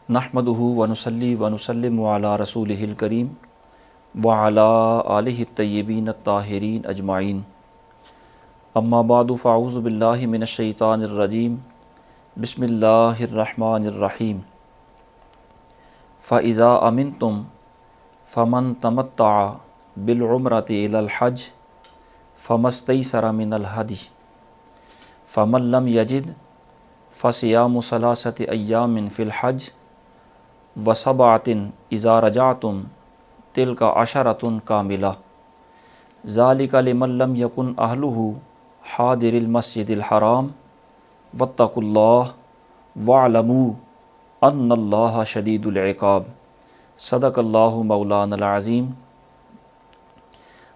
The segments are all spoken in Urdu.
نحمدہ ونصلی ونسلم علی رسولہ الکریم وعلی آلہ الطیبین الطاہرین اجمعین اما بعد فاعوذ باللہ من الشیطان الرجیم بسم اللہ الرحمن الرحیم فَإِذَا أَمِنْتُمْ فَمَنْ تَمَتَّعَ بِالْعُمْرَةِ إِلَى الْحَجِّ فَمَا اسْتَيْسَرَ مِنَ الْهَدْيِ فَمَنْ لَمْ يَجِدْ فَصِيَامُ ثَلَاثَةِ أَيَّامٍ فِي الْحَجِّ وَسَبْعَةٍ إِذَا رَجَعْتُمْ تِلْكَ عَشَرَةٌ كَامِلَةٌ ذَلِكَ لِمَنْ لَمْ يَكُنْ أَهْلُهُ حَاضِرِ الْمَسْجِدِ الْحَرَامِ وَاتَّقُوا اللَّهَ وَاعْلَمُوا أَنَّ اللَّهَ شَدِيدُ الْعِقَابِ صدق اللہ مولانا العظیم۔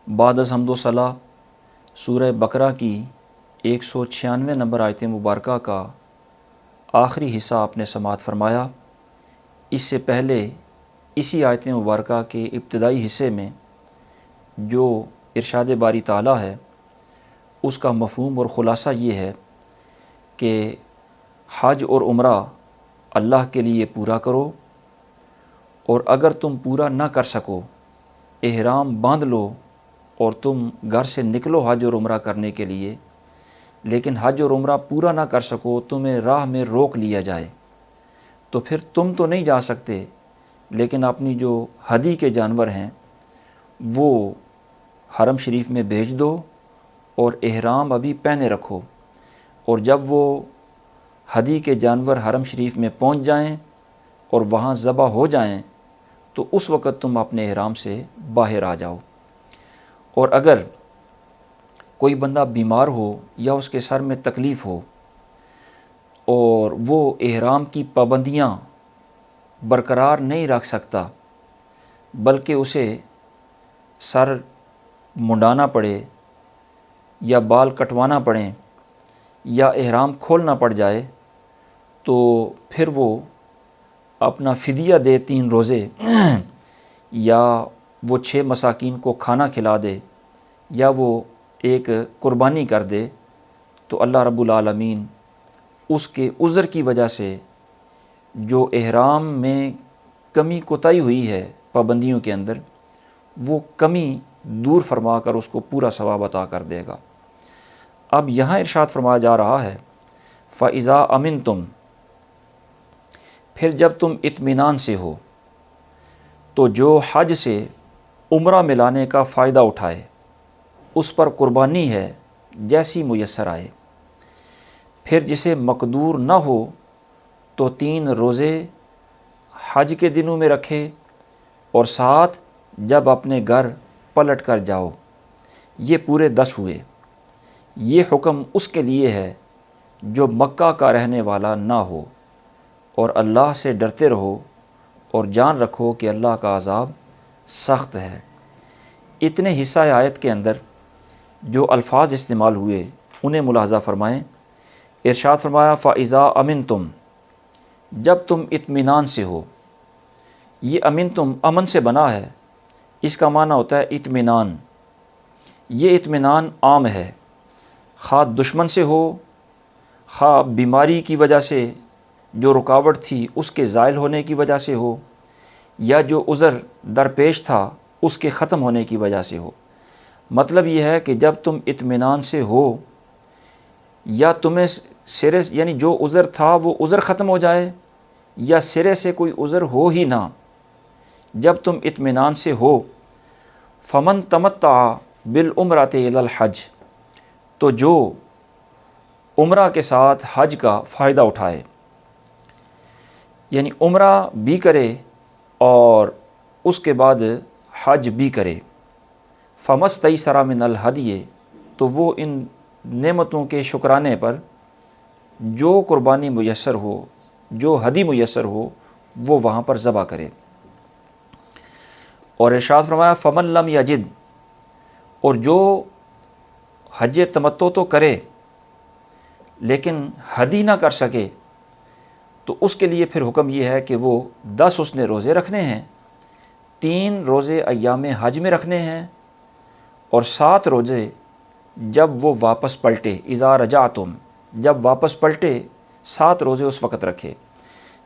بعد از حمد و ثنا سورہ بقرہ کی 196 نمبر آیت مبارکہ کا آخری حصہ آپ نے سماعت فرمایا۔ اس سے پہلے اسی آیت مبارکہ کے ابتدائی حصے میں جو ارشاد باری تعالیٰ ہے اس کا مفہوم اور خلاصہ یہ ہے کہ حج اور عمرہ اللہ کے لیے پورا کرو، اور اگر تم پورا نہ کر سکو احرام باندھ لو اور تم گھر سے نکلو حج اور عمرہ کرنے کے لیے، لیکن حج اور عمرہ پورا نہ کر سکو، تمہیں راہ میں روک لیا جائے، تو پھر تم تو نہیں جا سکتے، لیکن اپنی جو ہدی کے جانور ہیں وہ حرم شریف میں بھیج دو اور احرام ابھی پہنے رکھو، اور جب وہ ہدی کے جانور حرم شریف میں پہنچ جائیں اور وہاں ذبح ہو جائیں تو اس وقت تم اپنے احرام سے باہر آ جاؤ۔ اور اگر کوئی بندہ بیمار ہو یا اس کے سر میں تکلیف ہو اور وہ احرام کی پابندیاں برقرار نہیں رکھ سکتا، بلکہ اسے سر منڈانا پڑے یا بال کٹوانا پڑیں یا احرام کھولنا پڑ جائے، تو پھر وہ اپنا فدیہ دے 3 روزے یا وہ 6 مساکین کو کھانا کھلا دے یا وہ ایک قربانی کر دے، تو اللہ رب العالمین اس کے عذر کی وجہ سے جو احرام میں کمی کوتاہی ہوئی ہے پابندیوں کے اندر، وہ کمی دور فرما کر اس کو پورا ثواب عطا کر دے گا۔ اب یہاں ارشاد فرمایا جا رہا ہے فَإِذَا أَمِنْتُمْ، پھر جب تم اطمینان سے ہو تو جو حج سے عمرہ ملانے کا فائدہ اٹھائے اس پر قربانی ہے جیسی میسر آئے۔ پھر جسے مقدور نہ ہو تو 3 روزے حج کے دنوں میں رکھے، اور ساتھ جب اپنے گھر پلٹ کر جاؤ، یہ پورے 10 ہوئے۔ یہ حکم اس کے لیے ہے جو مکہ کا رہنے والا نہ ہو، اور اللہ سے ڈرتے رہو اور جان رکھو کہ اللہ کا عذاب سخت ہے۔ اتنے حصہ آیت کے اندر جو الفاظ استعمال ہوئے انہیں ملاحظہ فرمائیں۔ ارشاد فرمایا فَإِذَا أَمِنْتُمْ، جب تم اطمینان سے ہو۔ یہ امن امن سے بنا ہے، اس کا معنی ہوتا ہے اطمینان۔ یہ اطمینان عام ہے، خواہ دشمن سے ہو، خواہ بیماری کی وجہ سے جو رکاوٹ تھی اس کے زائل ہونے کی وجہ سے ہو، یا جو عذر درپیش تھا اس کے ختم ہونے کی وجہ سے ہو۔ مطلب یہ ہے کہ جب تم اطمینان سے ہو، یا تمہیں سرے یعنی جو عذر تھا وہ عذر ختم ہو جائے، یا سرے سے کوئی عذر ہو ہی نہ، جب تم اطمینان سے ہو، فَمَن تَمَتَّعَ بِالْعُمْرَةِ إِلَى الْحَجِّ، تو جو عمرہ کے ساتھ حج کا فائدہ اٹھائے، یعنی عمرہ بھی کرے اور اس کے بعد حج بھی کرے، فَمَا اسْتَيْسَرَ مِنَ الْهَدْيِ، تو وہ ان نعمتوں کے شکرانے پر جو قربانی میسر ہو، جو ہدی میسر ہو، وہ وہاں پر ذبح کرے۔ اور ارشاد فرمایا فَمَن لَمْ يَجِدْ، اور جو حج تمتع تو کرے لیکن ہدی نہ کر سکے، تو اس کے لیے پھر حکم یہ ہے کہ وہ 10 اس نے روزے رکھنے ہیں، 3 روزے ایام حج میں رکھنے ہیں، اور 7 روزے جب وہ واپس پلٹے، اذا رجعتم، جب واپس پلٹے 7 روزے اس وقت رکھے۔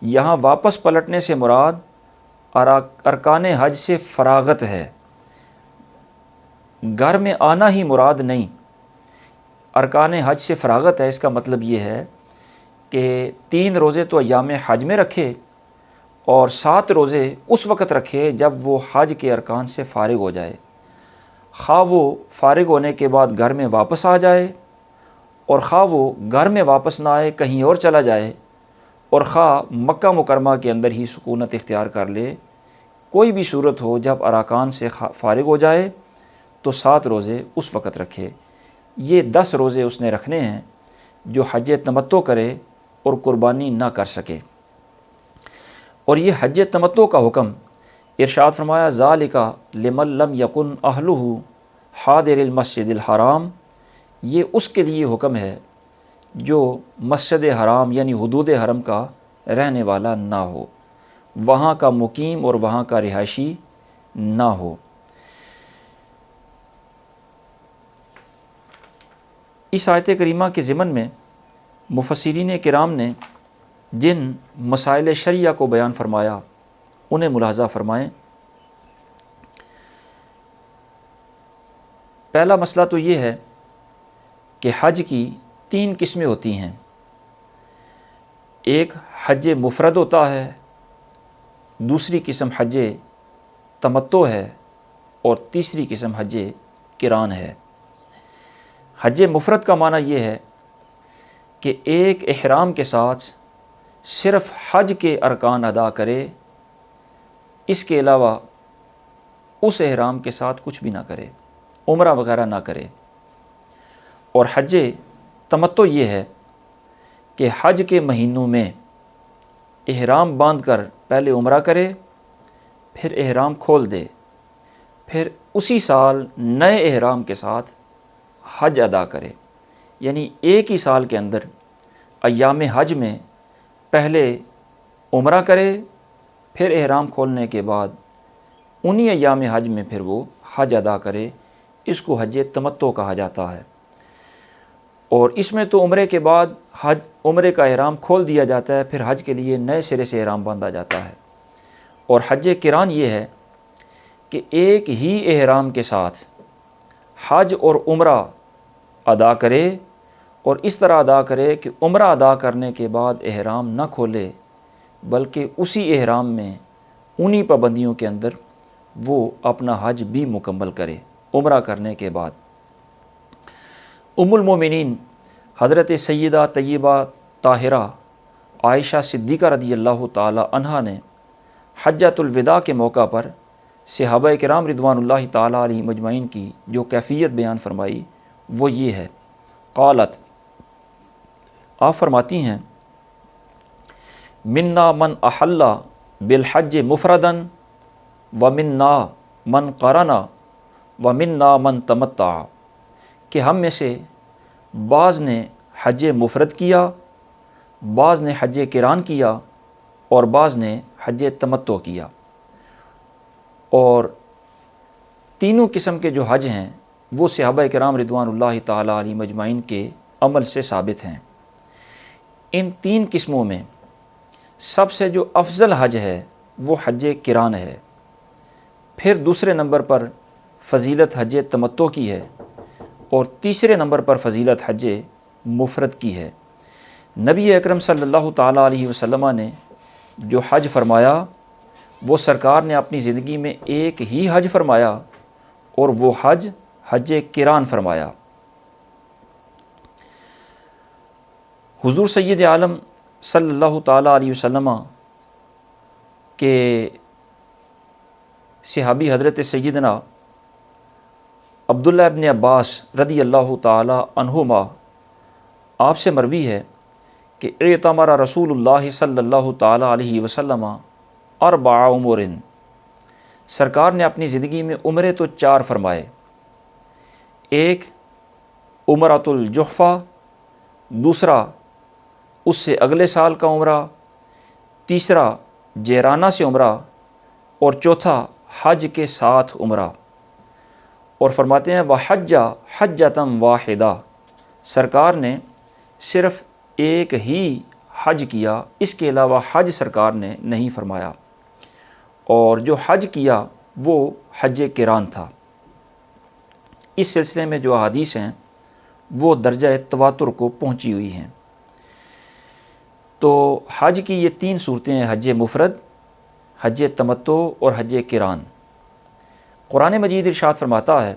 یہاں واپس پلٹنے سے مراد ارکان حج سے فراغت ہے، گھر میں آنا ہی مراد نہیں۔ ارکان حج سے فراغت ہے، اس کا مطلب یہ ہے کہ 3 روزے تو ایام حج میں رکھے اور 7 روزے اس وقت رکھے جب وہ حج کے ارکان سے فارغ ہو جائے، خواہ وہ فارغ ہونے کے بعد گھر میں واپس آ جائے اور خواہ وہ گھر میں واپس نہ آئے، کہیں اور چلا جائے، اور خواہ مکہ مکرمہ کے اندر ہی سکونت اختیار کر لے، کوئی بھی صورت ہو جب ارکان سے فارغ ہو جائے تو 7 روزے اس وقت رکھے۔ یہ 10 روزے اس نے رکھنے ہیں جو حج تمتع کرے اور قربانی نہ کر سکے۔ اور یہ حج تمتع کا حکم ارشاد فرمایا ذالک لمن لم یکن اہلہ حاضر المسجد الحرام، یہ اس کے لیے حکم ہے جو مسجد حرام یعنی حدود حرم کا رہنے والا نہ ہو، وہاں کا مقیم اور وہاں کا رہائشی نہ ہو۔ اس آیت کریمہ کے ضمن میں مفسرین کرام نے جن مسائل شرعیہ کو بیان فرمایا انہیں ملاحظہ فرمائیں۔ پہلا مسئلہ تو یہ ہے کہ حج کی 3 قسمیں ہوتی ہیں، ایک حج مفرد ہوتا ہے، دوسری قسم حج تمتع ہے اور تیسری قسم حج قران ہے۔ حج مفرد کا معنی یہ ہے کہ ایک احرام کے ساتھ صرف حج کے ارکان ادا کرے، اس کے علاوہ اس احرام کے ساتھ کچھ بھی نہ کرے، عمرہ وغیرہ نہ کرے۔ اور حج تمتع یہ ہے کہ حج کے مہینوں میں احرام باندھ کر پہلے عمرہ کرے، پھر احرام کھول دے، پھر اسی سال نئے احرام کے ساتھ حج ادا کرے، یعنی ایک ہی سال کے اندر ایام حج میں پہلے عمرہ کرے، پھر احرام کھولنے کے بعد انہی ایام حج میں پھر وہ حج ادا کرے۔ اس کو حج تمتع کہا جاتا ہے۔ اور اس میں تو عمرے کے بعد عمرے کا احرام کھول دیا جاتا ہے، پھر حج کے لیے نئے سرے سے احرام باندھا جاتا ہے۔ اور حج قران یہ ہے کہ ایک ہی احرام کے ساتھ حج اور عمرہ ادا کرے، اور اس طرح ادا کرے کہ عمرہ ادا کرنے کے بعد احرام نہ کھولے، بلکہ اسی احرام میں انہی پابندیوں کے اندر وہ اپنا حج بھی مکمل کرے عمرہ کرنے کے بعد۔ ام المومنین حضرت سیدہ طیبہ طاہرہ عائشہ صدیقہ رضی اللہ تعالی عنہا نے حجۃ الوداع کے موقع پر صحابہ کرام رضوان اللہ تعالی علیہم اجمعین کی جو کیفیت بیان فرمائی وہ یہ ہے۔ قالت، آپ فرماتی ہیں، منا من احل بالحج مفردا ومنا من قرن ومنا من تمتع، کہ ہم میں سے بعض نے حج مفرد کیا، بعض نے حج قران کیا اور بعض نے حج تمتع کیا۔ اور تینوں قسم کے جو حج ہیں وہ صحابہ کرام رضوان اللہ تعالی علیہم اجمعین کے عمل سے ثابت ہیں۔ ان 3 قسموں میں سب سے جو افضل حج ہے وہ حج قران ہے، پھر دوسرے نمبر پر فضیلت حج تمتع کی ہے، اور تیسرے نمبر پر فضیلت حج مفرد کی ہے۔ نبی اکرم صلی اللہ تعالیٰ علیہ وسلم نے جو حج فرمایا وہ سرکار نے اپنی زندگی میں ایک ہی حج فرمایا، اور وہ حج قران فرمایا۔ حضور سید عالم صلی اللہ تعالیٰ علیہ وسلم کے صحابی حضرت سیدنا عبداللہ ابن عباس رضی اللہ تعالی عنہما آپ سے مروی ہے کہ اعتمر رسول اللہ صلی اللہ تعالی علیہ وسلم 4 امور، سرکار نے اپنی زندگی میں عمرے تو 4 فرمائے۔ ایک عمرۃ الجحفہ، دوسرا اس سے اگلے سال کا عمرہ، تیسرا جیرانہ سے عمرہ، اور چوتھا حج کے ساتھ عمرہ۔ اور فرماتے ہیں وحج حجۃ واحدہ، سرکار نے صرف ایک ہی حج کیا، اس کے علاوہ حج سرکار نے نہیں فرمایا، اور جو حج کیا وہ حج قران تھا۔ اس سلسلے میں جو احادیث ہیں وہ درجہ تواتر کو پہنچی ہوئی ہیں۔ تو حج کی یہ 3 صورتیں ہیں، حج مفرد، حج تمتع اور حج قران۔ قرآن مجید ارشاد فرماتا ہے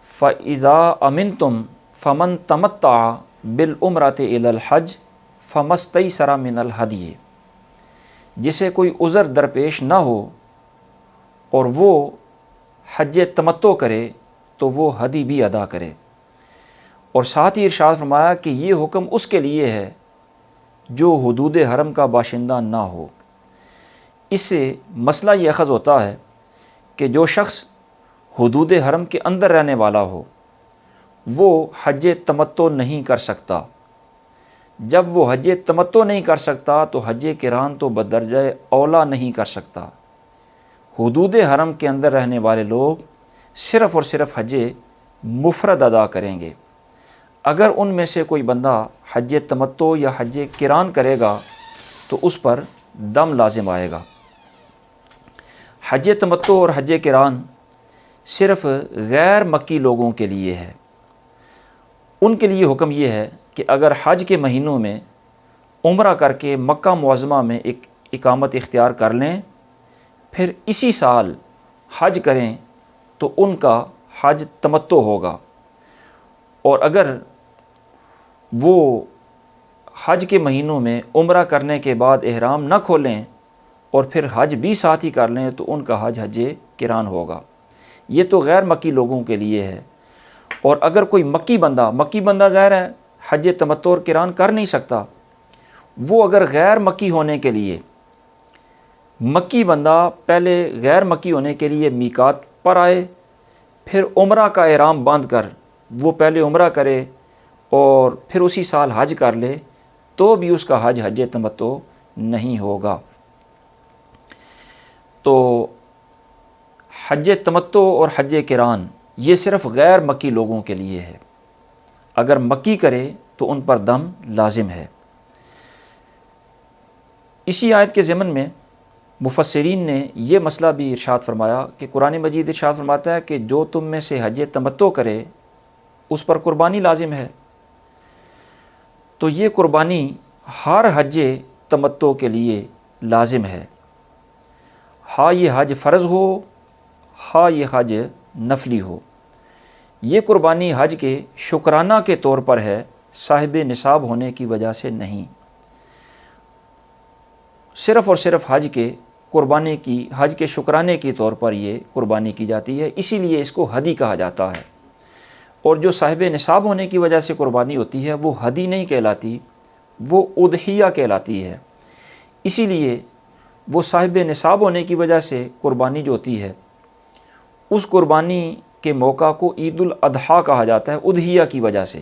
فَإِذَا أَمِنْتُمْ فَمَنْ تَمَتَّعَ بِالْعُمْرَةِ إِلَى الْحَجِّ فَمَا اسْتَيْسَرَ مِنَ الْهَدْيِ، جسے کوئی عذر درپیش نہ ہو اور وہ حج تمتع کرے تو وہ ہدی بھی ادا کرے۔ اور ساتھ ہی ارشاد فرمایا کہ یہ حکم اس کے لیے ہے جو حدود حرم کا باشندہ نہ ہو۔ اس سے مسئلہ یہ اخذ ہوتا ہے کہ جو شخص حدود حرم کے اندر رہنے والا ہو وہ حج تمتع نہیں کر سکتا۔ جب وہ حج تمتع نہیں کر سکتا تو حج قران تو بدرجہ اولا نہیں کر سکتا۔ حدود حرم کے اندر رہنے والے لوگ صرف اور صرف حج مفرد ادا کریں گے۔ اگر ان میں سے کوئی بندہ حج تمتع یا حج قران کرے گا تو اس پر دم لازم آئے گا۔ حج تمتع اور حج قران صرف غیر مکی لوگوں کے لیے ہے۔ ان کے لیے حکم یہ ہے کہ اگر حج کے مہینوں میں عمرہ کر کے مکہ معظمہ میں ایک اقامت اختیار کر لیں، پھر اسی سال حج کریں تو ان کا حج تمتع ہوگا۔ اور اگر وہ حج کے مہینوں میں عمرہ کرنے کے بعد احرام نہ کھولیں اور پھر حج بھی ساتھ ہی کر لیں تو ان کا حج حج قران ہوگا۔ یہ تو غیر مکی لوگوں کے لیے ہے۔ اور اگر کوئی مکی بندہ ظاہر ہے حج تمتع اور قران کر نہیں سکتا، وہ اگر غیر مکی ہونے کے لیے، مکی بندہ پہلے غیر مکی ہونے کے لیے میقات پر آئے، پھر عمرہ کا احرام باندھ کر وہ پہلے عمرہ کرے اور پھر اسی سال حج کر لے تو بھی اس کا حج حج تمتع نہیں ہوگا۔ تو حج تمتع اور حج قران یہ صرف غیر مکی لوگوں کے لیے ہے۔ اگر مکی کرے تو ان پر دم لازم ہے۔ اسی آیت کے ضمن میں مفسرین نے یہ مسئلہ بھی ارشاد فرمایا کہ قرآن مجید ارشاد فرماتا ہے کہ جو تم میں سے حج تمتع کرے اس پر قربانی لازم ہے۔ تو یہ قربانی ہر حج تمتع کے لیے لازم ہے، ہاں یہ حج فرض ہو ہاں یہ حج نفلی ہو۔ یہ قربانی حج کے شکرانہ کے طور پر ہے، صاحب نصاب ہونے کی وجہ سے نہیں۔ صرف اور صرف حج کے شکرانے کے طور پر یہ قربانی کی جاتی ہے، اسی لیے اس کو ہدی کہا جاتا ہے۔ اور جو صاحب نصاب ہونے کی وجہ سے قربانی ہوتی ہے وہ ہدی نہیں کہلاتی، وہ اضحیہ کہلاتی ہے۔ اسی لیے وہ صاحب نصاب ہونے کی وجہ سے قربانی جو ہوتی ہے اس قربانی کے موقع کو عید الاضحیٰ کہا جاتا ہے، اضحیہ کی وجہ سے۔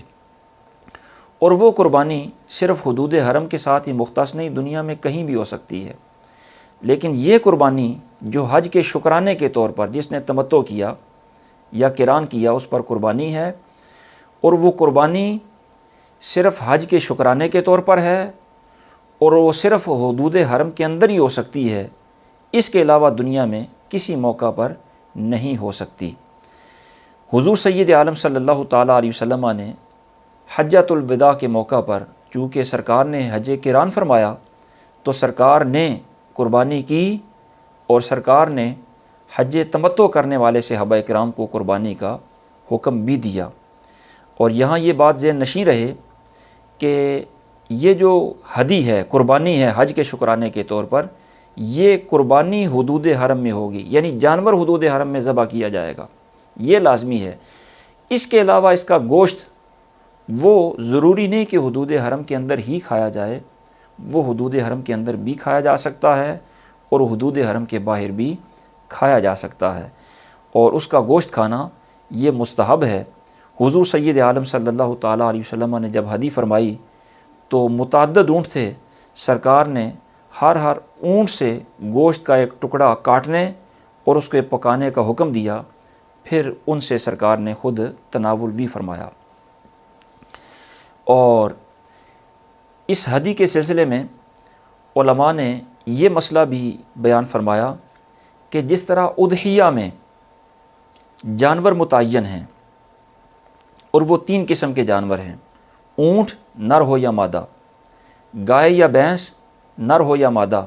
اور وہ قربانی صرف حدود حرم کے ساتھ ہی مختص نہیں، دنیا میں کہیں بھی ہو سکتی ہے۔ لیکن یہ قربانی جو حج کے شکرانے کے طور پر جس نے تمتع کیا یا قران کیا اس پر قربانی ہے، اور وہ قربانی صرف حج کے شکرانے کے طور پر ہے اور وہ صرف حدود حرم کے اندر ہی ہو سکتی ہے، اس کے علاوہ دنیا میں کسی موقع پر نہیں ہو سکتی۔ حضور سید عالم صلی اللہ تعالیٰ علیہ وسلم نے حجۃ الوداع کے موقع پر چونکہ سرکار نے حج قران فرمایا تو سرکار نے قربانی کی، اور سرکار نے حج تمتع کرنے والے صحابہ کرام کو قربانی کا حکم بھی دیا۔ اور یہاں یہ بات ذہن نشین رہے کہ یہ جو ہدی ہے، قربانی ہے حج کے شکرانے کے طور پر، یہ قربانی حدود حرم میں ہوگی، یعنی جانور حدود حرم میں ذبح کیا جائے گا، یہ لازمی ہے۔ اس کے علاوہ اس کا گوشت وہ ضروری نہیں کہ حدود حرم کے اندر ہی کھایا جائے، وہ حدود حرم کے اندر بھی کھایا جا سکتا ہے اور حدود حرم کے باہر بھی کھایا جا سکتا ہے، اور اس کا گوشت کھانا یہ مستحب ہے۔ حضور سید عالم صلی اللہ تعالیٰ علیہ وسلم نے جب ہدی فرمائی تو متعدد اونٹ تھے، سرکار نے ہر اونٹ سے گوشت کا ایک ٹکڑا کاٹنے اور اس کو پکانے کا حکم دیا، پھر ان سے سرکار نے خود تناول بھی فرمایا۔ اور اس ہدی کے سلسلے میں علماء نے یہ مسئلہ بھی بیان فرمایا کہ جس طرح اضحیہ میں جانور متعین ہیں اور وہ 3 قسم کے جانور ہیں، اونٹ نر ہو یا مادہ، گائے یا بھینس نر ہو یا مادہ،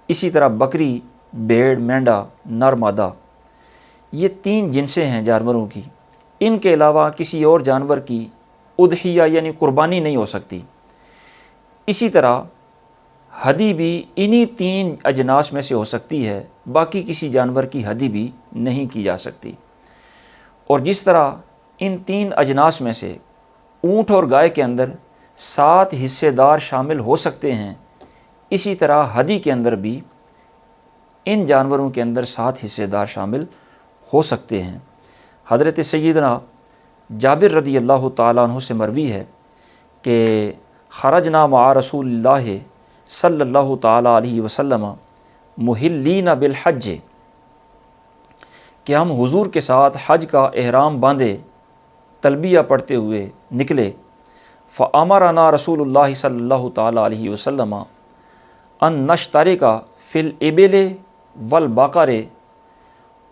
اسی طرح بکری، بھیڑ، مینڈا نر مادہ، یہ 3 جنسیں ہیں جانوروں کی، ان کے علاوہ کسی اور جانور کی اضحیہ یعنی قربانی نہیں ہو سکتی۔ اسی طرح ہدی بھی انہی 3 اجناس میں سے ہو سکتی ہے، باقی کسی جانور کی ہدی بھی نہیں کی جا سکتی۔ اور جس طرح ان 3 اجناس میں سے اونٹ اور گائے کے اندر 7 حصے دار شامل ہو سکتے ہیں، اسی طرح ہدی کے اندر بھی ان جانوروں کے اندر 7 حصے دار شامل ہو سکتے ہیں۔ حضرت سیدنا جابر رضی اللہ تعالیٰ عنہ سے مروی ہے کہ خرجنا مع رسول اللہ صلی اللہ تعالیٰ علیہ وسلم محلین بالحج، کہ ہم حضور کے ساتھ حج کا احرام باندھے تلبیہ پڑھتے ہوئے نکلے۔ فامرنا رسول اللہ صلی اللہ تعالیٰ علیہ وسلم ان نشترک فی الابل والبقر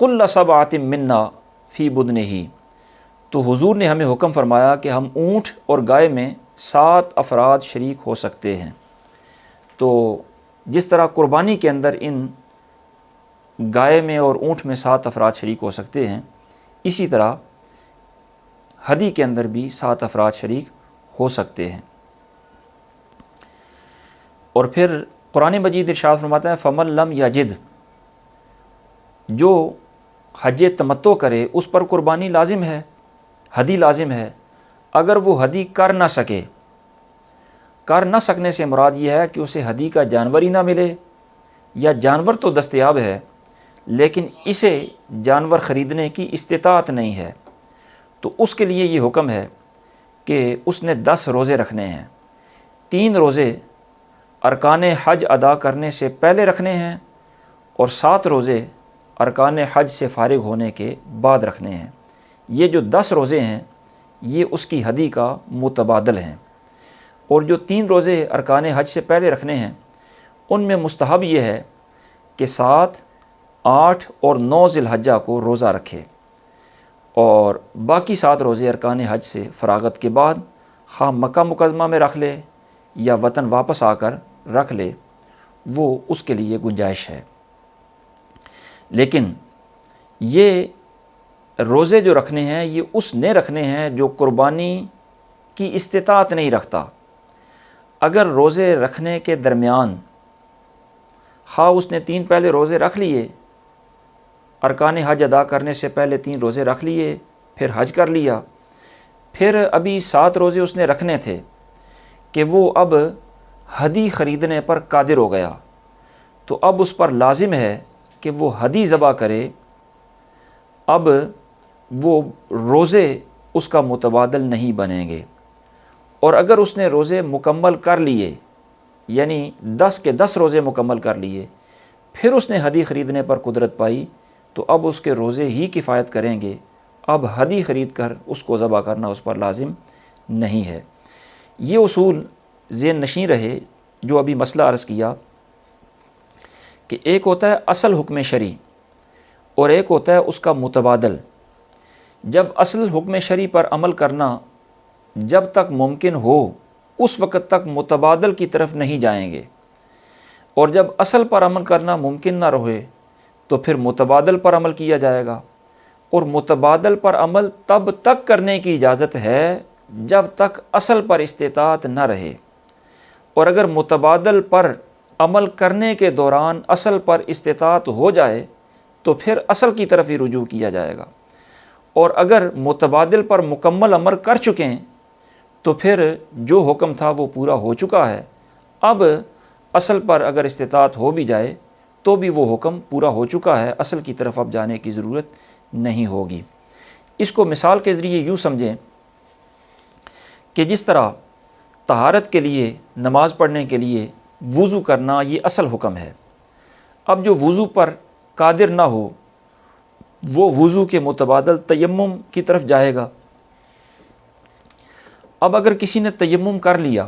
کل سبعۃ منا فی بدنہ، تو حضور نے ہمیں حکم فرمایا کہ ہم اونٹ اور گائے میں 7 افراد شریک ہو سکتے ہیں۔ تو جس طرح قربانی کے اندر ان گائے میں اور اونٹ میں 7 افراد شریک ہو سکتے ہیں، اسی طرح ہدی کے اندر بھی 7 افراد شریک ہو سکتے ہیں۔ اور پھر قرآن مجید ارشاد فرماتا ہے فمن لم یجد، جو حج تمتع کرے اس پر قربانی لازم ہے، ہدی لازم ہے۔ اگر وہ ہدی کر نہ سکے، کر نہ سکنے سے مراد یہ ہے کہ اسے ہدی کا جانور ہی نہ ملے، یا جانور تو دستیاب ہے لیکن اسے جانور خریدنے کی استطاعت نہیں ہے، تو اس کے لیے یہ حکم ہے کہ اس نے 10 روزے رکھنے ہیں۔ 3 روزے ارکان حج ادا کرنے سے پہلے رکھنے ہیں اور 7 روزے ارکان حج سے فارغ ہونے کے بعد رکھنے ہیں۔ یہ جو 10 روزے ہیں یہ اس کی ہدی کا متبادل ہیں، اور جو 3 روزے ارکان حج سے پہلے رکھنے ہیں ان میں مستحب یہ ہے کہ 7، 8 اور 9 ذی الحجہ کو روزہ رکھے، اور باقی 7 روزے ارکان حج سے فراغت کے بعد خواہ مکہ مکرمہ میں رکھ لے یا وطن واپس آ کر رکھ لے، وہ اس کے لیے گنجائش ہے۔ لیکن یہ روزے جو رکھنے ہیں یہ اس نے رکھنے ہیں جو قربانی کی استطاعت نہیں رکھتا۔ اگر روزے رکھنے کے درمیان خواہ اس نے 3 پہلے روزے رکھ لیے، ارکان حج ادا کرنے سے پہلے 3 روزے رکھ لیے، پھر حج کر لیا، پھر ابھی 7 روزے اس نے رکھنے تھے کہ وہ اب ہدی خریدنے پر قادر ہو گیا، تو اب اس پر لازم ہے کہ وہ ہدی ذبح کرے۔ اب وہ روزے اس کا متبادل نہیں بنیں گے، اور اگر اس نے روزے مکمل کر لیے، یعنی 10 کے 10 روزے مکمل کر لیے، پھر اس نے ہدی خریدنے پر قدرت پائی، تو اب اس کے روزے ہی کفایت کریں گے، اب ہدی خرید کر اس کو ذبح کرنا اس پر لازم نہیں ہے۔ یہ اصول ذہن نشین رہے جو ابھی مسئلہ عرض کیا کہ ایک ہوتا ہے اصل حکم شرعی اور ایک ہوتا ہے اس کا متبادل۔ جب اصل حکم شرعی پر عمل کرنا جب تک ممکن ہو اس وقت تک متبادل کی طرف نہیں جائیں گے، اور جب اصل پر عمل کرنا ممکن نہ رہے تو پھر متبادل پر عمل کیا جائے گا، اور متبادل پر عمل تب تک کرنے کی اجازت ہے جب تک اصل پر استطاعت نہ رہے، اور اگر متبادل پر عمل کرنے کے دوران اصل پر استطاعت ہو جائے تو پھر اصل کی طرف ہی رجوع کیا جائے گا، اور اگر متبادل پر مکمل عمل کر چکیں تو پھر جو حکم تھا وہ پورا ہو چکا ہے، اب اصل پر اگر استطاعت ہو بھی جائے تو بھی وہ حکم پورا ہو چکا ہے، اصل کی طرف اب جانے کی ضرورت نہیں ہوگی۔ اس کو مثال کے ذریعے یوں سمجھیں کہ جس طرح طہارت کے لیے، نماز پڑھنے کے لیے وضو کرنا یہ اصل حکم ہے، اب جو وضو پر قادر نہ ہو وہ وضو کے متبادل تیمم کی طرف جائے گا۔ اب اگر کسی نے تیمم کر لیا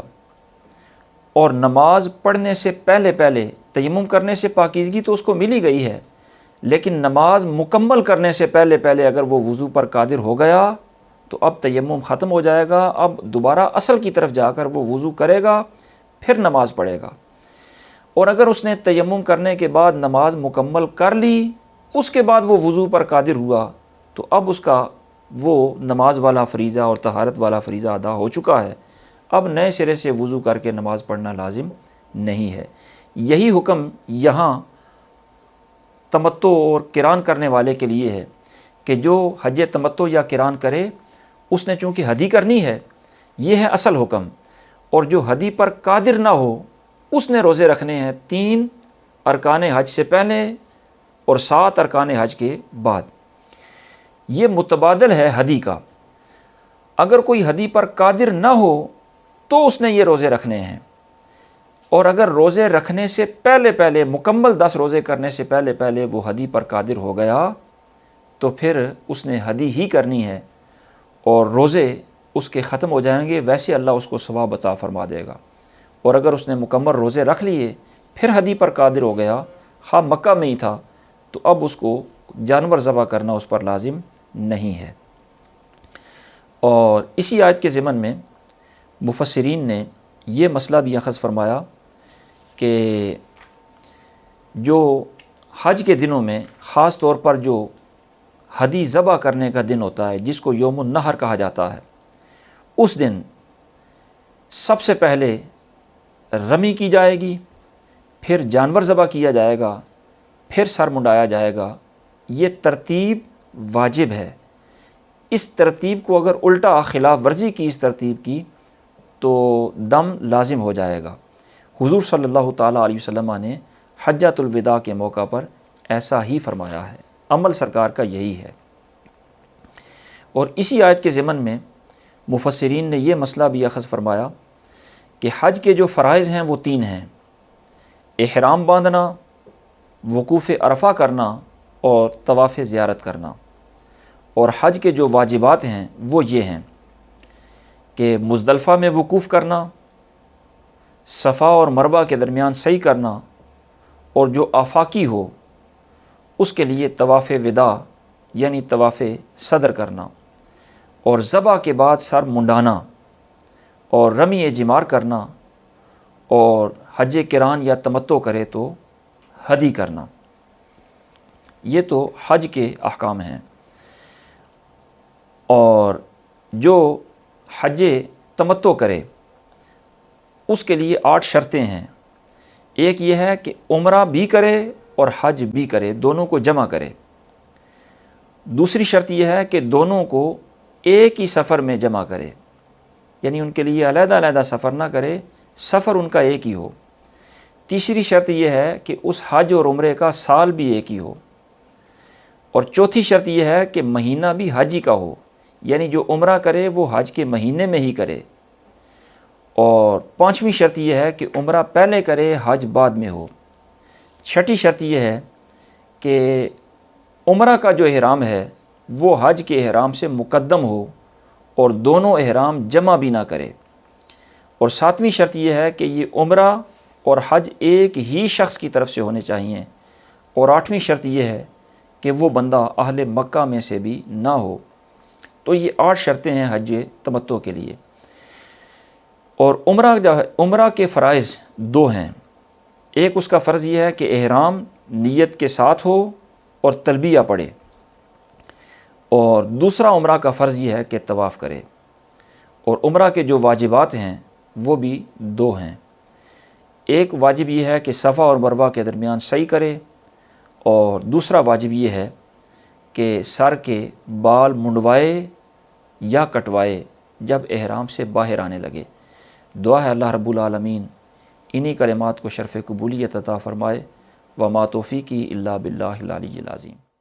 اور نماز پڑھنے سے پہلے پہلے تیمم کرنے سے پاکیزگی تو اس کو مل ہی گئی ہے، لیکن نماز مکمل کرنے سے پہلے پہلے اگر وہ وضو پر قادر ہو گیا تو اب تیمم ختم ہو جائے گا، اب دوبارہ اصل کی طرف جا کر وہ وضو کرے گا، پھر نماز پڑھے گا۔ اور اگر اس نے تیمم کرنے کے بعد نماز مکمل کر لی، اس کے بعد وہ وضو پر قادر ہوا، تو اب اس کا وہ نماز والا فریضہ اور طہارت والا فریضہ ادا ہو چکا ہے، اب نئے سرے سے وضو کر کے نماز پڑھنا لازم نہیں ہے۔ یہی حکم یہاں تمتع اور قران کرنے والے کے لیے ہے کہ جو حج تمتع یا قران کرے، اس نے چونکہ حدی کرنی ہے، یہ ہے اصل حکم، اور جو حدی پر قادر نہ ہو اس نے روزے رکھنے ہیں 3 ارکان حج سے پہلے اور 7 ارکان حج کے بعد۔ یہ متبادل ہے حدی کا، اگر کوئی حدی پر قادر نہ ہو تو اس نے یہ روزے رکھنے ہیں، اور اگر روزے رکھنے سے پہلے پہلے مکمل 10 روزے کرنے سے پہلے پہلے وہ حدی پر قادر ہو گیا تو پھر اس نے حدی ہی کرنی ہے، اور روزے اس کے ختم ہو جائیں گے، ویسے اللہ اس کو ثواب عطا فرما دے گا۔ اور اگر اس نے مکمل روزے رکھ لیے پھر حدی پر قادر ہو گیا، خواہ مکہ میں ہی تھا، تو اب اس کو جانور ذبح کرنا اس پر لازم نہیں ہے۔ اور اسی آیت کے ضمن میں مفسرین نے یہ مسئلہ بھی اخذ فرمایا کہ جو حج کے دنوں میں خاص طور پر جو حدی ذبح کرنے کا دن ہوتا ہے، جس کو یوم النحر کہا جاتا ہے، اس دن سب سے پہلے رمی کی جائے گی، پھر جانور ذبح کیا جائے گا، پھر سر منڈایا جائے گا۔ یہ ترتیب واجب ہے، اس ترتیب کو اگر الٹا خلاف ورزی کی اس ترتیب کی تو دم لازم ہو جائے گا۔ حضور صلی اللہ تعالیٰ علیہ وسلم نے حجۃ الوداع کے موقع پر ایسا ہی فرمایا ہے، عمل سرکار کا یہی ہے۔ اور اسی آیت کے ضمن میں مفسرین نے یہ مسئلہ بھی اخذ فرمایا کہ حج کے جو فرائض ہیں وہ 3 ہیں: احرام باندھنا، وقوف عرفہ کرنا اور طواف زیارت کرنا۔ اور حج کے جو واجبات ہیں وہ یہ ہیں کہ مزدلفہ میں وقوف کرنا، صفا اور مروہ کے درمیان سعی کرنا، اور جو آفاقی ہو اس کے لیے طواف وداع یعنی طواف صدر کرنا، اور ذبح کے بعد سر منڈانا، اور رمی جمار کرنا، اور حج قران یا تمتع کرے تو حدی کرنا۔ یہ تو حج کے احکام ہیں۔ اور جو حج تمتع کرے اس کے لیے 8 شرطیں ہیں۔ ایک یہ ہے کہ عمرہ بھی کرے اور حج بھی کرے، دونوں کو جمع کرے۔ دوسری شرط یہ ہے کہ دونوں کو ایک ہی سفر میں جمع کرے، یعنی ان کے لیے علیحدہ علیحدہ سفر نہ کرے، سفر ان کا ایک ہی ہو۔ تیسری شرط یہ ہے کہ اس حج اور عمرے کا سال بھی ایک ہی ہو۔ اور چوتھی شرط یہ ہے کہ مہینہ بھی حج ہی کا ہو، یعنی جو عمرہ کرے وہ حج کے مہینے میں ہی کرے۔ اور 5ویں شرط یہ ہے کہ عمرہ پہلے کرے، حج بعد میں ہو۔ 6ٹھی شرط یہ ہے کہ عمرہ کا جو احرام ہے وہ حج کے احرام سے مقدم ہو اور دونوں احرام جمع بھی نہ کرے۔ اور 7ویں شرط یہ ہے کہ یہ عمرہ اور حج ایک ہی شخص کی طرف سے ہونے چاہئیں۔ اور 8ویں شرط یہ ہے کہ وہ بندہ اہل مکہ میں سے بھی نہ ہو۔ تو یہ 8 شرطیں ہیں حج تمتع کے لیے۔ اور عمرہ کے فرائض 2 ہیں۔ ایک اس کا فرض یہ ہے کہ احرام نیت کے ساتھ ہو اور تلبیہ پڑھے، اور دوسرا عمرہ کا فرض یہ ہے کہ طواف کرے۔ اور عمرہ کے جو واجبات ہیں وہ بھی 2 ہیں۔ ایک واجب یہ ہے کہ صفا اور مروہ کے درمیان سعی کرے، اور دوسرا واجب یہ ہے کہ سر کے بال منڈوائے یا کٹوائے جب احرام سے باہر آنے لگے۔ دعا ہے اللہ رب العالمین انہی کلمات کو شرف قبولیت عطا فرمائے۔ وما توفیقی الا باللہ العلی العظیم۔